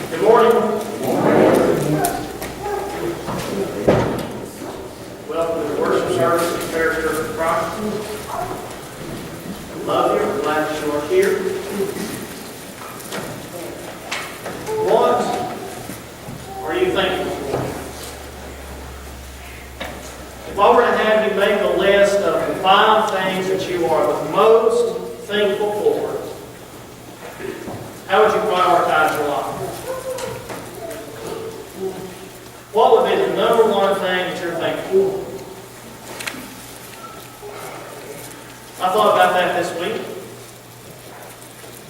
Good morning. Welcome to the worship service of the Parish Church of Christ. I love you. I'm glad that you are here. What are you thankful for? If I were to have you make a list of the 5 things that you are the most thankful for, how would you prioritize your life? What would be the number one thing that you're thankful for? I thought about that this week.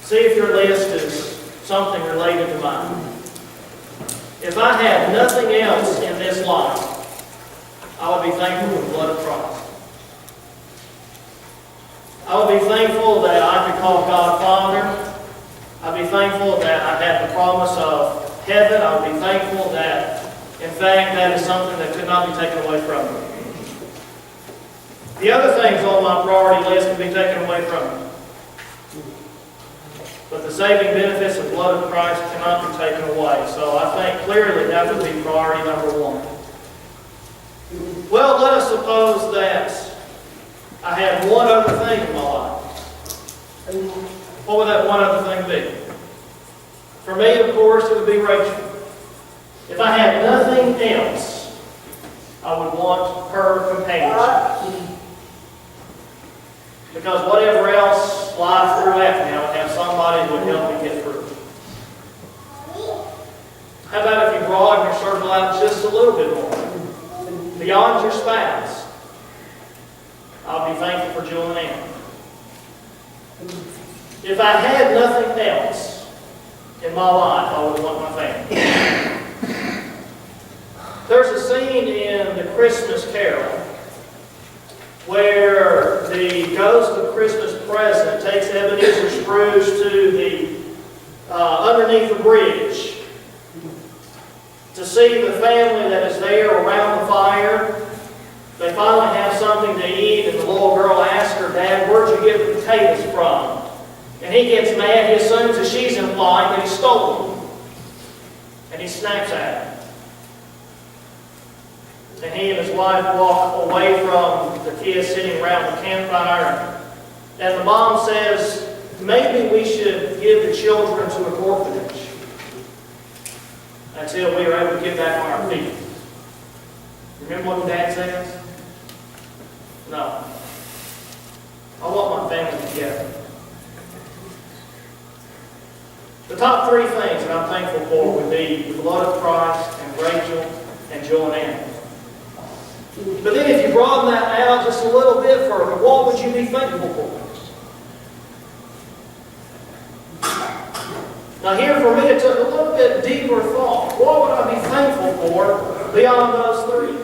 See if your list is something related to mine. If I had nothing else in this life, I would be thankful for the blood of Christ. I would be thankful that I could call God Father. I'd be thankful that I had the promise of heaven. I would be thankful that, in fact, that is something that could not be taken away from me. The other things on my priority list can be taken away from me. But the saving benefits of the blood of Christ cannot be taken away. So I think clearly that would be priority number 1. Well, let us suppose that I had one other thing in my life. What would that one other thing be? For me, of course, it would be Rachel. If I had nothing else, I would want her companionship. Because whatever else life threw at me, I would have somebody who would help me get through. How about if you broaden your circle out just a little bit more? Beyond your spouse, I'll be thankful for Jill and Ann. If I had nothing else in my life, I would want my family. There's a scene in the Christmas Carol where the ghost of Christmas present takes Ebenezer Scrooge to the underneath the bridge to see the family that is there around the fire. They finally have something to eat, and the little girl asks her, "Dad, where'd you get the potatoes from?" And he gets mad. He assumes that she's implying that he stole them. And he snaps at her. And he and his wife walk away from the kids sitting around the campfire. And the mom says, "Maybe we should give the children to an orphanage until we are able to get back on our feet." Remember what Dad says? No. I want my family together. The top 3 things that I'm thankful for would be the blood of Christ and Rachel and Jill and Ann. But then if you broaden that out just a little bit further, what would you be thankful for? Now here for me it took a little bit deeper thought. What would I be thankful for beyond those 3?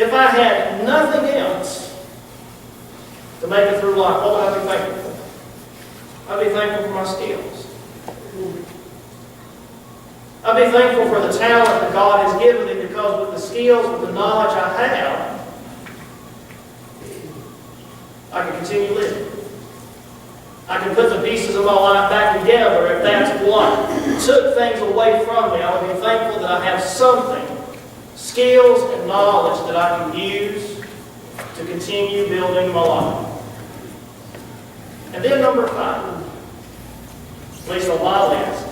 If I had nothing else to make it through life, what would I be thankful for? I'd be thankful for my skills. I'd be thankful for the talent that God has given me, because with the skills, with the knowledge I have, I can continue living. I can put the pieces of my life back together if that's what took things away from me. I would be thankful that I have something, skills and knowledge that I can use to continue building my life. And then number 5, at least on my list,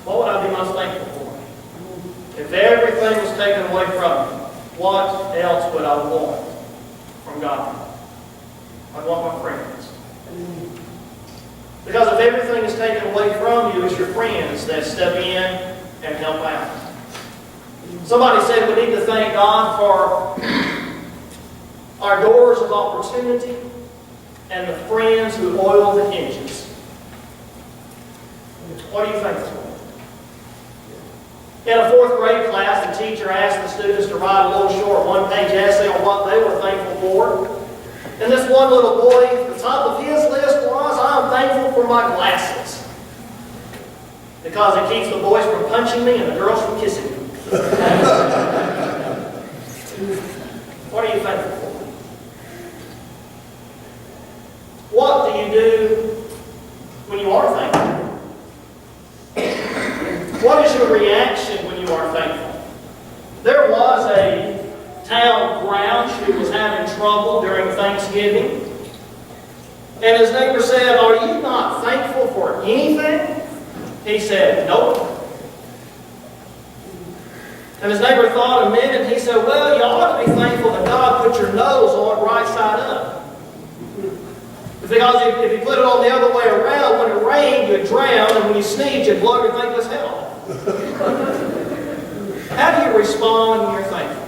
what would I be most thankful for? If everything was taken away from me, what else would I want from God? I'd want my friends. Because if everything is taken away from you, it's your friends that step in and help out. Somebody said we need to thank God for our doors of opportunity and the friends who oil the hinges. What are you thankful for? In a 4th grade class, the teacher asked the students to write a little short 1-page essay on what they were thankful for. And this one little boy, the top of his list was, "I'm thankful for my glasses, because it keeps the boys from punching me and the girls from kissing me." What are you thankful for? What do you do when you are thankful? thanksgiving. And his neighbor said, "Are you not thankful for anything?" He said, "Nope." And his neighbor thought a minute, and he said, "Well, you ought to be thankful that God put your nose on right side up. Because if you put it on the other way around, when it rained, you'd drown, and when you sneezed, you'd blow your thankless head off." How do you respond when you're thankful?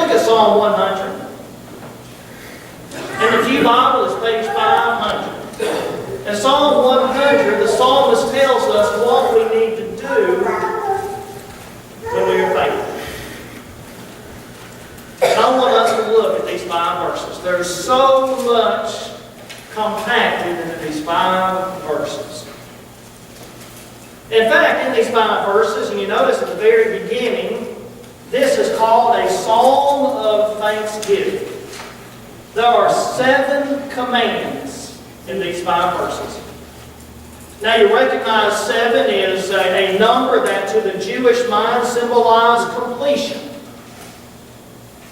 Look at Psalm 100. In the Pew Bible, it's page 500. In Psalm 100, the psalmist tells us what we need to do when we are thankful. And I want us to look at these 5 verses. There's so much compacted into these 5 verses. In fact, in these 5 verses, and you notice at the very beginning, this is called a psalm of thanksgiving. There are 7 commands in these 5 verses. Now you recognize 7 is a number that to the Jewish mind symbolized completion.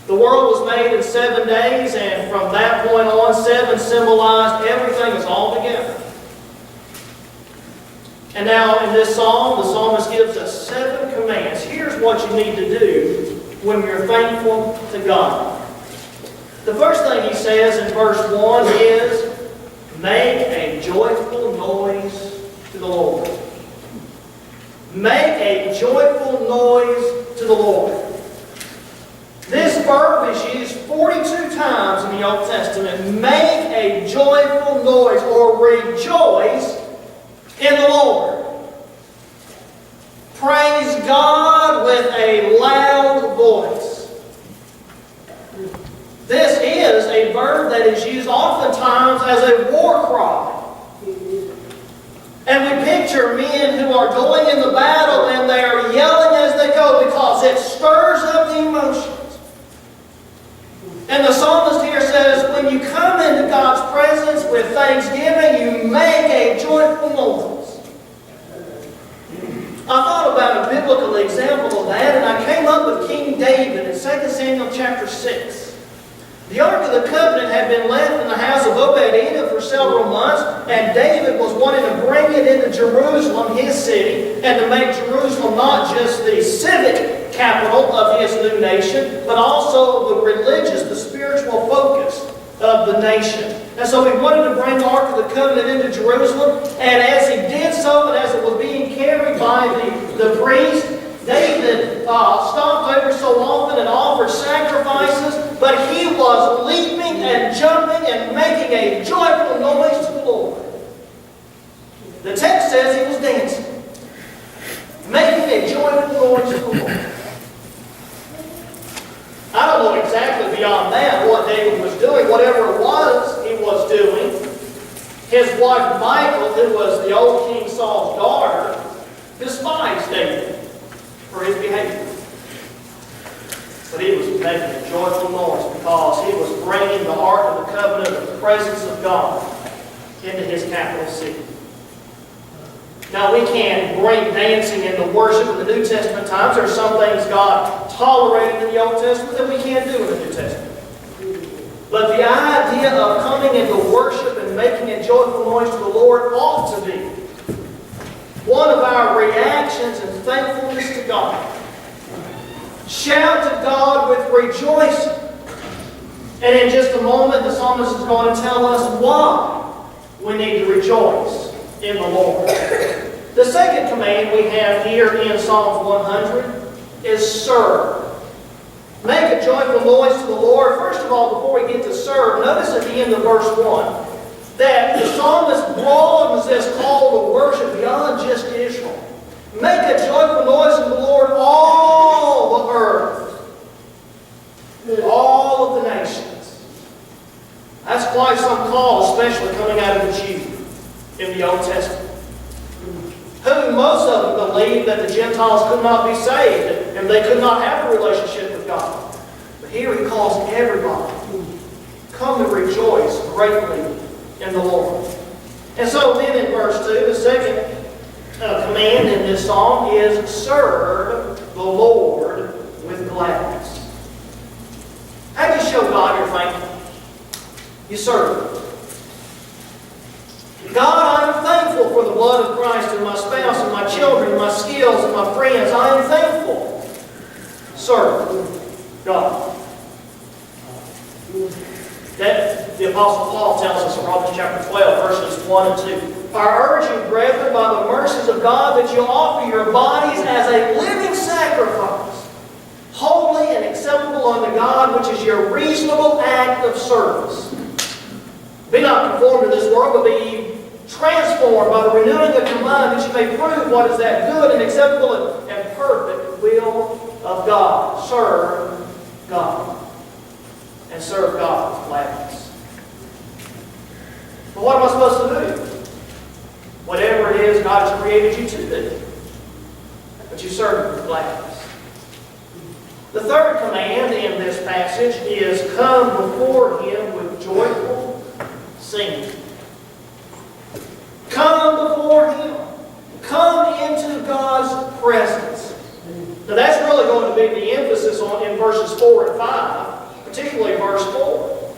The world was made in 7 days, and from that point on, 7 symbolized everything is all together. And now in this psalm, the psalmist gives us 7 commands. Here's what you need to do when you're thankful to God. The first thing he says in verse 1 is, make a joyful noise to the Lord. Make a joyful noise to the Lord. This verb is used 42 times in the Old Testament. Make a joyful noise, or rejoice in the Lord. Praise God with a loud voice. This is a verb that is used oftentimes as a war cry. And we picture men who are going in the battle and they are yelling as they go because it stirs up the emotions. And the psalmist here says, when you come into God's presence with thanksgiving, you make a joyful noise. I thought about a biblical example of that, and I came up with King David in 2 Samuel chapter 6. The Ark of the Covenant had been left in the house of Obed-Edom for several months, and David was wanting to bring it into Jerusalem, his city, and to make Jerusalem not just the civic capital of his new nation, but also the religious, the spiritual focus of the nation. And so he wanted to bring the Ark of the Covenant into Jerusalem, and as he did so, and as it was being carried by the priest, David stopped over so often and offered sacrifices, but he was leaping and jumping and making a joyful noise to the Lord. The text says he was dancing, making a joyful noise to the Lord. I don't know exactly beyond that what David was doing. Whatever it was he was doing, his wife Michal, who was the old King Saul's daughter, despised David for his behavior. But he was making a joyful noise because he was bringing the Ark of the Covenant, the presence of God, into his capital city. Now we can bring dancing into worship in the New Testament times. There are some things God tolerated in the Old Testament that we can't do in the New Testament. But the idea of coming into worship and making a joyful noise to the Lord ought to be one of our reactions and thankfulness to God. Shout to God with rejoicing. And in just a moment, the psalmist is going to tell us why we need to rejoice in the Lord. The second command we have here in Psalms 100 is serve. Make a joyful noise to the Lord. First of all, before we get to serve, notice at the end of verse 1 that the psalmist broadens this call to worship beyond just Israel. Make a joyful noise to the Lord, all the earth, all of the nations. That's quite some call, especially coming out of the Jew in the Old Testament, who most of them believed that the Gentiles could not be saved and they could not have a relationship with God. But here he calls everybody, come to rejoice greatly in the Lord. And so then in verse 2, the second command in this psalm is serve the Lord with gladness. How do you show God your you're thankful. You serve. God, I am thankful for the blood of Christ and my spouse and my children and my skills and my friends. I am thankful. Serve God. That the Apostle Paul tells us in Romans chapter 12, verses 1 and 2. I urge you, brethren, by the mercies of God, that you offer your bodies as a living sacrifice, holy and acceptable unto God, which is your reasonable act of service. Be not conformed to this world, but be ye transformed by the renewing of your mind, that you may prove what is that good and acceptable and perfect will of God. Serve God. And serve God with gladness. But what am I supposed to do? Whatever it is God has created you to do. But you serve Him with gladness. The third command in this passage is come before Him with joyful singing. Come before Him. Come into God's presence. Now that's really going to be the emphasis in verses 4 and 5, particularly verse 4.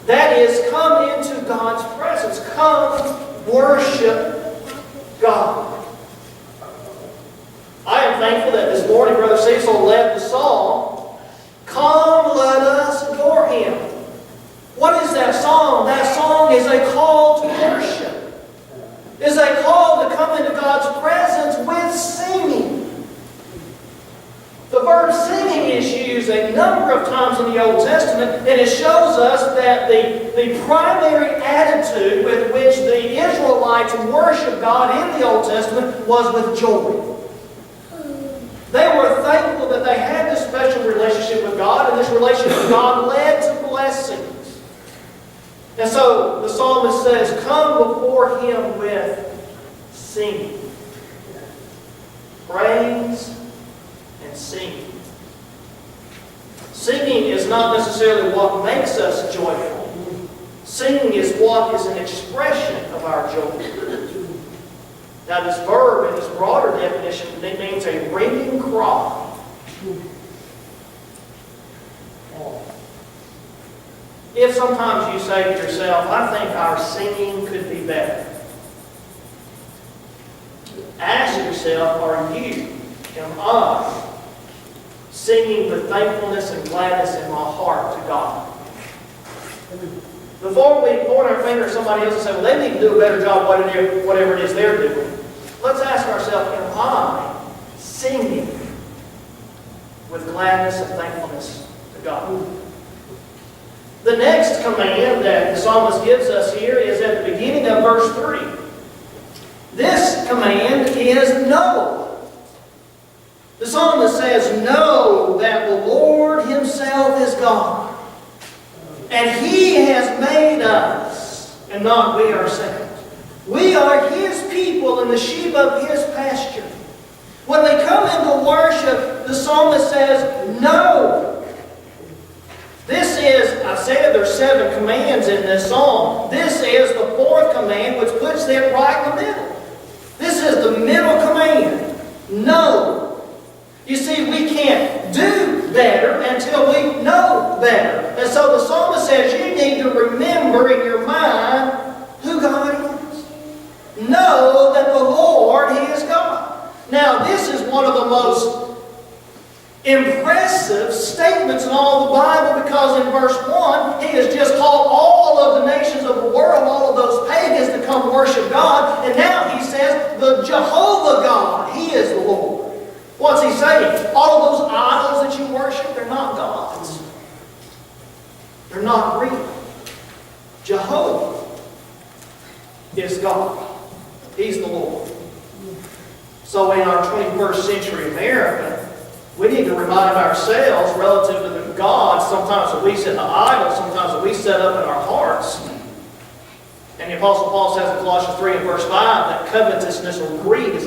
That is, come into God's presence. Come worship God. I am thankful that this morning Brother Cecil led the song, Come, Let Us Adore Him. What is that song? That song is a call to worship. It's a call to come into God's presence with singing. The verb singing is used a number of times in the Old Testament, and it shows us that the primary attitude with which the Israelites worshiped God in the Old Testament was with joy. They were thankful that they had this special relationship with God, and this relationship with God led to blessings. And so the psalmist says, come before Him with singing. Praise and singing. Singing is not necessarily what makes us joyful. Singing is what is an expression of our joy. Now this verb in its broader definition, it means a ringing cry. If sometimes you say to yourself, I think our singing could be better, ask yourself, am I singing with thankfulness and gladness in my heart to God? Before we point our finger at somebody else and say, well, they need to do a better job whatever it is they're doing, let's ask ourselves, am I singing with gladness and thankfulness to God? The next command that the psalmist gives us here is at the beginning of verse 3. This command is know. The psalmist says, know that the Lord Himself is God. And He has made us, and not we ourselves. We are His people and the sheep of His pasture. When they come into worship, the psalmist says, no. This is, I said there's 7 commands in this psalm. This is the 4th command, which puts them right in the middle. This is the middle command. No. You see, we can't do better until we know better. And so the psalmist says you need to remember in your mind who God is. Know that the Lord, He is God. Now, this is one of the most impressive statements in all the Bible, because in verse 1, He has just called all of the nations of the world, all of those pagans, to come worship God. And now He says, the Jehovah God, He is the Lord. What's He saying? All of those idols that you worship, they're not gods. They're not real. Jehovah is God. He's the Lord. So in our 21st century America, we need to remind ourselves relative to the gods sometimes that we set, the idols sometimes that we set up in our hearts. And the Apostle Paul says in Colossians 3 and verse 5 that covetousness or greed is